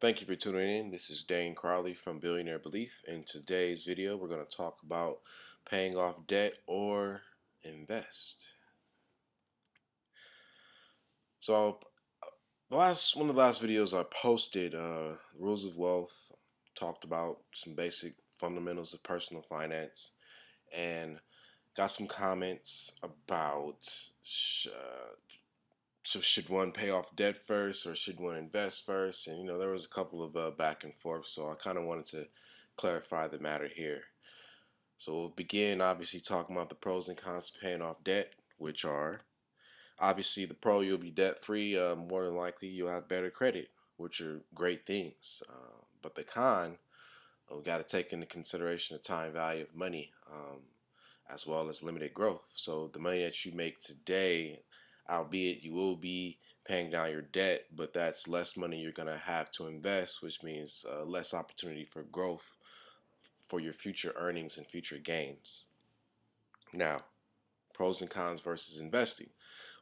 Thank you for tuning in. This is Dane Crowley from Billionaire Belief. In today's video, we're going to talk about paying off debt or invest. So, one of the last videos I posted, Rules of Wealth, talked about some basic fundamentals of personal finance, and got some comments about so should one pay off debt first or should one invest first? And there was a couple of back and forth, so I kind of wanted to clarify the matter here. So we'll begin obviously talking about the pros and cons of paying off debt, which are obviously the pro, you'll be debt free. More than likely, you'll have better credit, which are great things. But the con, we got to take into consideration the time value of money, as well as limited growth. So the money that you make today, albeit you will be paying down your debt, but that's less money you're going to have to invest, which means less opportunity for growth for your future earnings and future gains. Now, pros and cons versus investing.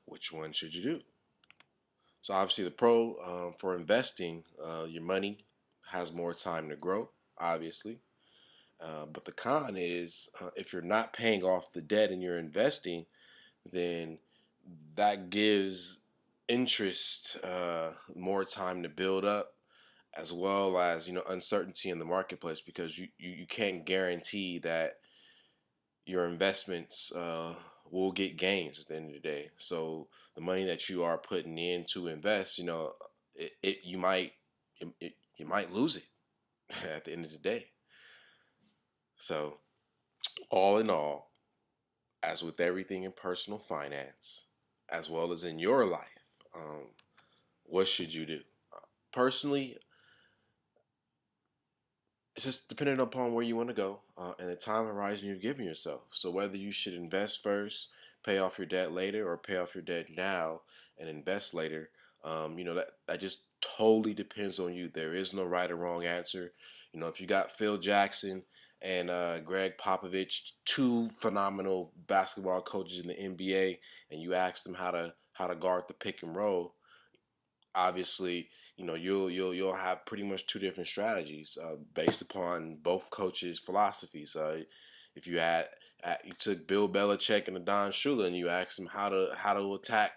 Which one should you do? So obviously the pro, for investing, your money has more time to grow, obviously. But the con is, if you're not paying off the debt and you're investing, then that gives interest more time to build up, as well as uncertainty in the marketplace, because you can't guarantee that your investments will get gains at the end of the day. So the money that you are putting in to invest, you might you might lose it at the end of the day. So all in all, as with everything in personal finance, as well as in your life, what should you do? Personally, it's just dependent upon where you want to go and the time horizon you've given yourself. So whether you should invest first, pay off your debt later, or pay off your debt now and invest later, that just totally depends on you. There is no right or wrong answer. If you got Phil Jackson and Greg Popovich, two phenomenal basketball coaches in the NBA, and you ask them how to guard the pick and roll, obviously, you'll have pretty much two different strategies based upon both coaches' philosophies. If you took Bill Belichick and Don Shula and you asked them how to attack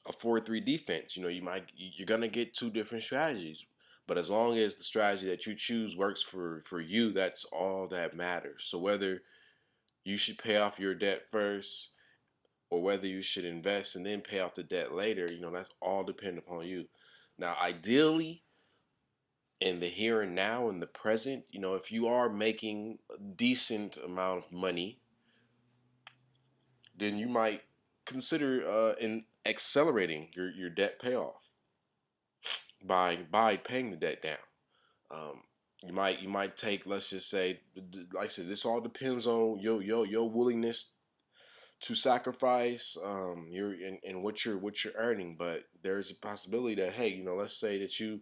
a 4-3 defense, you're gonna get two different strategies. But as long as the strategy that you choose works for you, that's all that matters. So whether you should pay off your debt first or whether you should invest and then pay off the debt later, that's all dependent upon you. Now, ideally, in the here and now, in the present, if you are making a decent amount of money, then you might consider in accelerating your debt payoff by paying the debt down. Um, you might take, let's just say, like I said, this all depends on your willingness to sacrifice your and what you're earning. But there's a possibility that, hey, let's say that you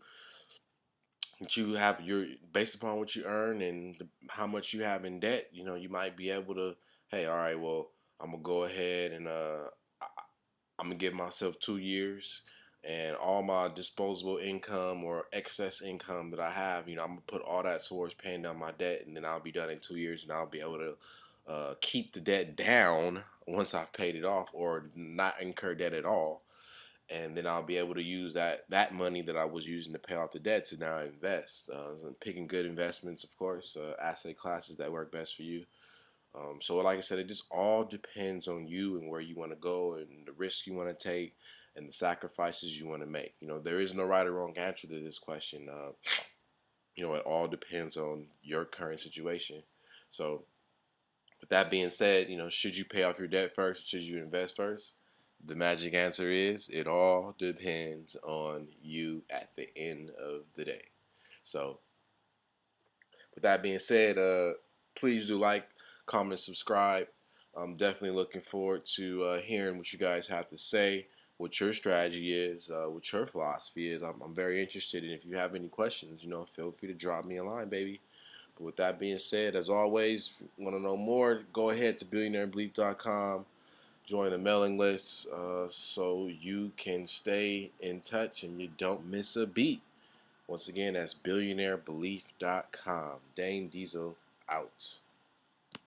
have your, based upon what you earn and how much you have in debt, you might be able to, hey, all right, well, I'm gonna go ahead and I'm gonna give myself 2 years, and all my disposable income or excess income that I have, I'm gonna put all that towards paying down my debt, and then I'll be done in 2 years, and I'll be able to keep the debt down once I've paid it off, or not incur debt at all, and then I'll be able to use that money that I was using to pay off the debt to now invest. So picking good investments, of course, asset classes that work best for you. So like I said, it just all depends on you and where you want to go and the risk you want to take and the sacrifices you want to make. There is no right or wrong answer to this question. It all depends on your current situation. So with that being said, should you pay off your debt first? Should you invest first? The magic answer is it all depends on you at the end of the day. So with that being said, please do like, comment, subscribe. I'm definitely looking forward to hearing what you guys have to say, what your strategy is, what your philosophy is. I'm very interested, and if you have any questions, feel free to drop me a line, baby. But with that being said, as always, if you want to know more, go ahead to billionairebelief.com. Join the mailing list so you can stay in touch and you don't miss a beat. Once again, that's billionairebelief.com. Dane Diesel out.